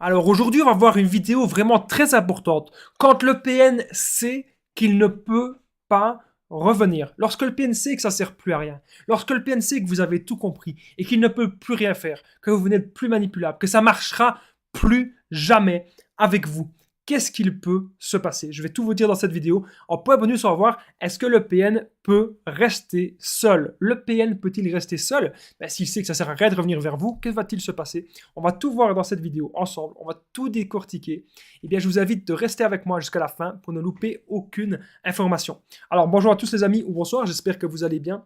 Alors aujourd'hui, on va voir une vidéo vraiment très importante. Quand le PN sait qu'il ne peut pas revenir, lorsque le PN sait que ça sert plus à rien, lorsque le PN sait que vous avez tout compris et qu'il ne peut plus rien faire, que vous n'êtes plus manipulable, que ça marchera plus jamais avec vous. Qu'est-ce qu'il peut se passer? Je vais tout vous dire dans cette vidéo. En point bonus, on va voir est-ce que le PN peut rester seul? Le PN peut-il rester seul? S'il sait que ça sert à rien de revenir vers vous, que va-t-il se passer? On va tout voir dans cette vidéo ensemble, on va tout décortiquer. Eh bien, je vous invite de rester avec moi jusqu'à la fin pour ne louper aucune information. Alors, bonjour à tous les amis ou bonsoir, j'espère que vous allez bien.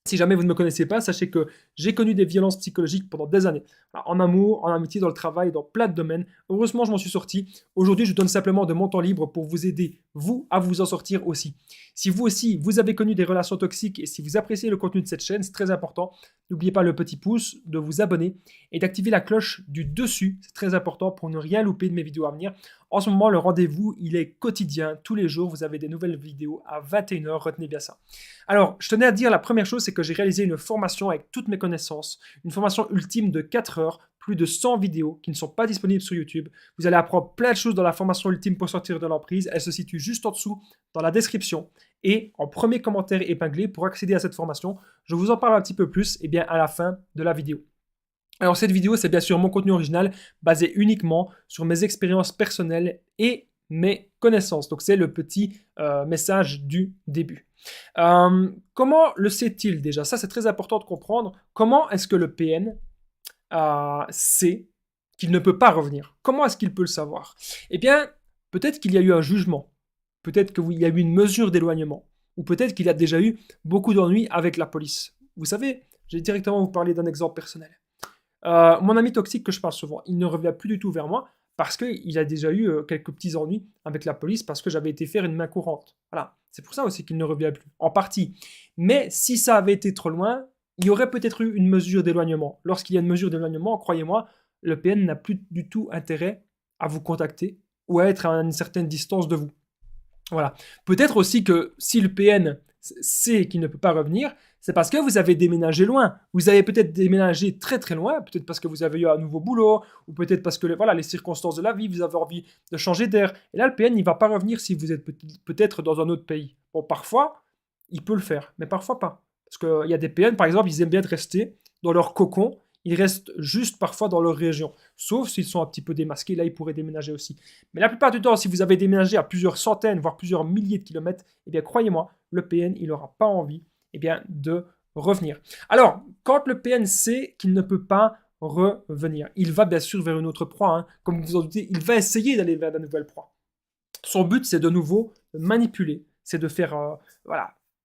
Si jamais vous ne me connaissez pas, sachez que j'ai connu des violences psychologiques pendant des années. Alors, en amour, en amitié, dans le travail, dans plein de domaines. Heureusement, je m'en suis sorti. Aujourd'hui, je donne simplement de mon temps libre pour vous aider, vous, à vous en sortir aussi. Si vous aussi, vous avez connu des relations toxiques et si vous appréciez le contenu de cette chaîne, c'est très important. N'oubliez pas le petit pouce, de vous abonner et d'activer la cloche du dessus. C'est très important pour ne rien louper de mes vidéos à venir. En ce moment, le rendez-vous, il est quotidien. Tous les jours, vous avez des nouvelles vidéos à 21h. Retenez bien ça. Alors, je tenais à dire la première chose, c'est que j'ai réalisé une formation avec toutes mes connaissances. Une formation ultime de 4 heures, plus de 100 vidéos qui ne sont pas disponibles sur YouTube. Vous allez apprendre plein de choses dans la formation ultime pour sortir de l'emprise. Elle se situe juste en dessous dans la description et en premier commentaire épinglé pour accéder à cette formation. Je vous en parle un petit peu plus à la fin de la vidéo. Alors cette vidéo, c'est bien sûr mon contenu original basé uniquement sur mes expériences personnelles et mes connaissances. Donc c'est le petit message du début. Comment le sait-il déjà? Ça, c'est très important de comprendre. Comment est-ce que le PN sait qu'il ne peut pas revenir? Comment est-ce qu'il peut le savoir? Eh bien, peut-être qu'il y a eu un jugement. Peut-être qu'il y a eu une mesure d'éloignement. Ou peut-être qu'il a déjà eu beaucoup d'ennuis avec la police. Vous savez, je vais directement vous parler d'un exemple personnel. Mon ami toxique que je parle souvent, il ne revient plus du tout vers moi parce qu'il a déjà eu quelques petits ennuis avec la police parce que j'avais été faire une main courante. Voilà, c'est pour ça aussi qu'il ne revient plus, en partie. Mais si ça avait été trop loin, il y aurait peut-être eu une mesure d'éloignement. Lorsqu'il y a une mesure d'éloignement, croyez-moi, le PN n'a plus du tout intérêt à vous contacter ou à être à une certaine distance de vous. Voilà. Peut-être aussi que si le PN sait qu'il ne peut pas revenir, c'est parce que vous avez déménagé loin. Vous avez peut-être déménagé très très loin, peut-être parce que vous avez eu un nouveau boulot, ou peut-être parce que les circonstances de la vie, vous avez envie de changer d'air. Et là, le PN, il ne va pas revenir si vous êtes peut-être dans un autre pays. Bon, parfois, il peut le faire, mais parfois pas. Parce qu'il y a des PN, par exemple, ils aiment bien rester dans leur cocon. Ils restent juste parfois dans leur région. Sauf s'ils sont un petit peu démasqués, là, ils pourraient déménager aussi. Mais la plupart du temps, si vous avez déménagé à plusieurs centaines, voire plusieurs milliers de kilomètres, eh bien, croyez-moi, le PN, il n'aura pas envie de revenir. Alors, quand le PN sait qu'il ne peut pas revenir, il va bien sûr vers une autre proie. Hein. Comme vous en doutez, il va essayer d'aller vers de nouvelles proies. Son but, c'est de nouveau manipuler, c'est de faire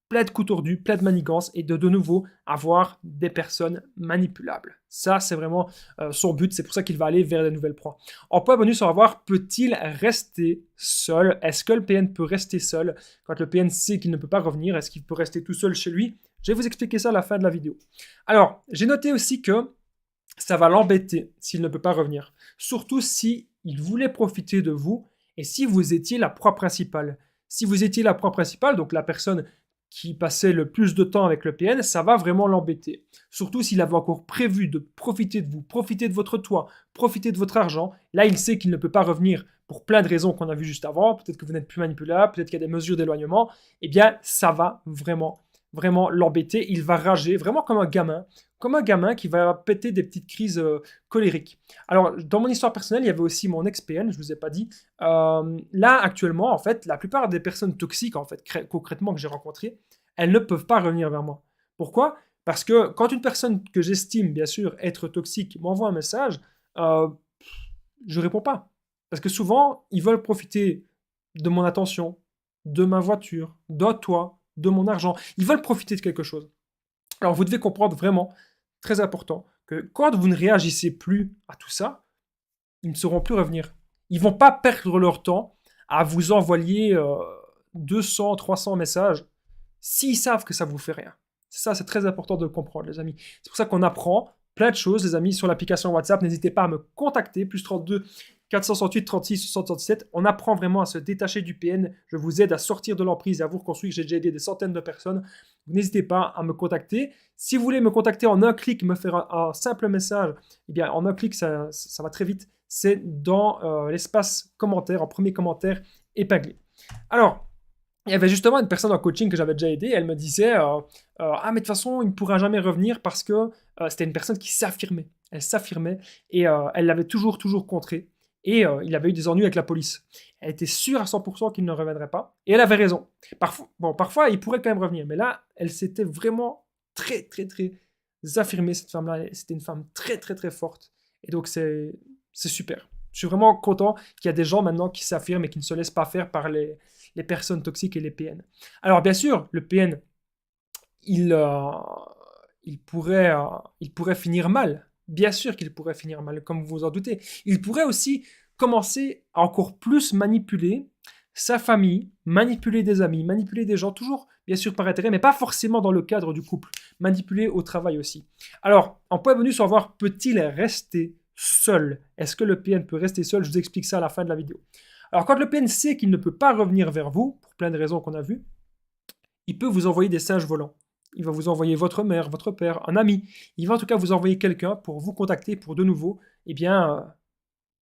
plein de coups tordus, plein de manigances et de nouveau avoir des personnes manipulables. Ça, c'est vraiment son but. C'est pour ça qu'il va aller vers de nouvelles proies. En point bonus, on va voir, peut-il rester seul? Est-ce que le PN peut rester seul quand le PN sait qu'il ne peut pas revenir? Est-ce qu'il peut rester tout seul chez lui? Je vais vous expliquer ça à la fin de la vidéo. Alors, j'ai noté aussi que ça va l'embêter s'il ne peut pas revenir. Surtout si il voulait profiter de vous et si vous étiez la proie principale. Si vous étiez la proie principale, donc la personne qui passait le plus de temps avec le PN, ça va vraiment l'embêter. Surtout s'il avait encore prévu de profiter de vous, profiter de votre toit, profiter de votre argent. Là, il sait qu'il ne peut pas revenir pour plein de raisons qu'on a vues juste avant. Peut-être que vous n'êtes plus manipulable, peut-être qu'il y a des mesures d'éloignement. Eh bien, ça va vraiment l'embêter. Il va rager, vraiment comme un gamin qui va péter des petites crises colériques. Alors, dans mon histoire personnelle, il y avait aussi mon ex-PN, je ne vous ai pas dit. Là, actuellement, en fait, la plupart des personnes toxiques, en fait, concrètement, que j'ai rencontrées, elles ne peuvent pas revenir vers moi. Pourquoi? Parce que quand une personne que j'estime, bien sûr, être toxique, m'envoie un message, je ne réponds pas. Parce que souvent, ils veulent profiter de mon attention, de ma voiture, d'un toit, de mon argent. Ils veulent profiter de quelque chose. Alors, vous devez comprendre vraiment, très important, que quand vous ne réagissez plus à tout ça, ils ne sauront plus revenir. Ils ne vont pas perdre leur temps à vous envoyer 200, 300 messages s'ils savent que ça ne vous fait rien. Ça, c'est très important de le comprendre, les amis. C'est pour ça qu'on apprend plein de choses, les amis, sur l'application WhatsApp. N'hésitez pas à me contacter, +32 468 36 77. On apprend vraiment à se détacher du PN. Je vous aide à sortir de l'emprise et à vous reconstruire. J'ai déjà aidé des centaines de personnes. N'hésitez pas à me contacter. Si vous voulez me contacter en un clic, me faire un simple message, eh bien en un clic, ça va très vite. C'est dans l'espace commentaire, en premier commentaire épinglé. Alors, il y avait justement une personne en coaching que j'avais déjà aidé. Elle me disait ah, mais de toute façon, il ne pourra jamais revenir parce que c'était une personne qui s'affirmait. Elle s'affirmait et elle l'avait toujours contré. Et il avait eu des ennuis avec la police. Elle était sûre à 100% qu'il ne reviendrait pas. Et elle avait raison. Parfois, il pourrait quand même revenir. Mais là, elle s'était vraiment très affirmée, cette femme-là. C'était une femme très forte. Et donc, c'est super. Je suis vraiment content qu'il y a des gens maintenant qui s'affirment et qui ne se laissent pas faire par les personnes toxiques et les PN. Alors, bien sûr, le PN, il pourrait finir mal. Bien sûr qu'il pourrait finir mal, comme vous vous en doutez. Il pourrait aussi commencer à encore plus manipuler sa famille, manipuler des amis, manipuler des gens, toujours bien sûr par intérêt, mais pas forcément dans le cadre du couple. Manipuler au travail aussi. Alors, en point bonus, on va voir, peut-il rester seul? Est-ce que le PN peut rester seul? Je vous explique ça à la fin de la vidéo. Alors, quand le PN sait qu'il ne peut pas revenir vers vous, pour plein de raisons qu'on a vues, il peut vous envoyer des singes volants. Il va vous envoyer votre mère, votre père, un ami. Il va en tout cas vous envoyer quelqu'un pour vous contacter pour de nouveau,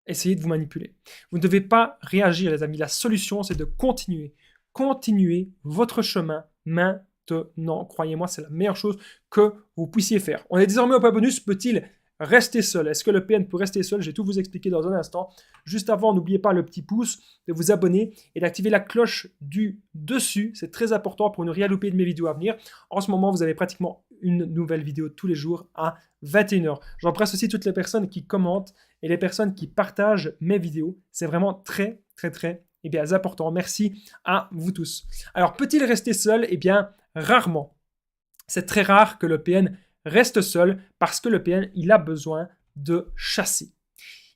essayer de vous manipuler. Vous ne devez pas réagir, les amis. La solution, c'est de continuer. Continuez votre chemin maintenant. Croyez-moi, c'est la meilleure chose que vous puissiez faire. On est désormais au point bonus. Peut-il rester seul? Est-ce que le PN peut rester seul? Je vais tout vous expliquer dans un instant. Juste avant, n'oubliez pas le petit pouce, de vous abonner et d'activer la cloche du dessus. C'est très important pour ne rien louper de mes vidéos à venir. En ce moment, vous avez pratiquement une nouvelle vidéo tous les jours à 21h. J'embrasse aussi toutes les personnes qui commentent et les personnes qui partagent mes vidéos. C'est vraiment très important. Merci à vous tous. Alors, peut-il rester seul? Eh bien, rarement. C'est très rare que le PN reste seul parce que le PN, il a besoin de chasser.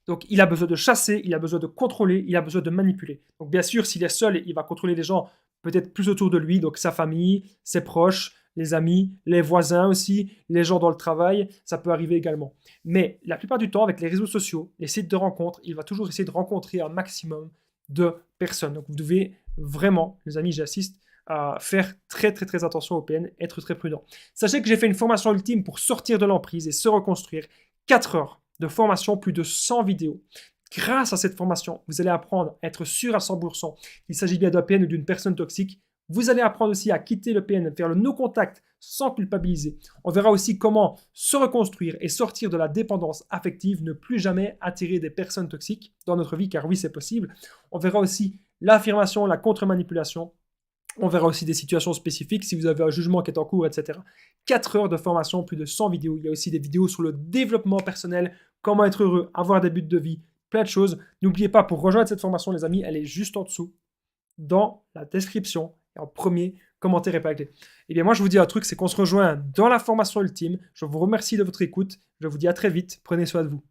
Donc, il a besoin de chasser, il a besoin de contrôler, il a besoin de manipuler. Donc, bien sûr, s'il est seul, il va contrôler les gens peut-être plus autour de lui, donc sa famille, ses proches, les amis, les voisins aussi, les gens dans le travail, ça peut arriver également. Mais la plupart du temps, avec les réseaux sociaux, les sites de rencontres, il va toujours essayer de rencontrer un maximum de personnes. Donc, vous devez vraiment, les amis, j'insiste, à faire très attention au PN, être très prudent. Sachez que j'ai fait une formation ultime pour sortir de l'emprise et se reconstruire. 4 heures de formation, plus de 100 vidéos. Grâce à cette formation, vous allez apprendre à être sûr à 100% qu'il s'agit bien d'un PN ou d'une personne toxique. Vous allez apprendre aussi à quitter le PN, faire le no-contact sans culpabiliser. On verra aussi comment se reconstruire et sortir de la dépendance affective, ne plus jamais attirer des personnes toxiques dans notre vie, car oui, c'est possible. On verra aussi l'affirmation, la contre-manipulation. On verra aussi des situations spécifiques, si vous avez un jugement qui est en cours, etc. 4 heures de formation, plus de 100 vidéos. Il y a aussi des vidéos sur le développement personnel, comment être heureux, avoir des buts de vie, plein de choses. N'oubliez pas, pour rejoindre cette formation, les amis, elle est juste en dessous, dans la description, et en premier commentaire épinglé. Et bien moi, je vous dis un truc, c'est qu'on se rejoint dans la formation ultime. Je vous remercie de votre écoute. Je vous dis à très vite. Prenez soin de vous.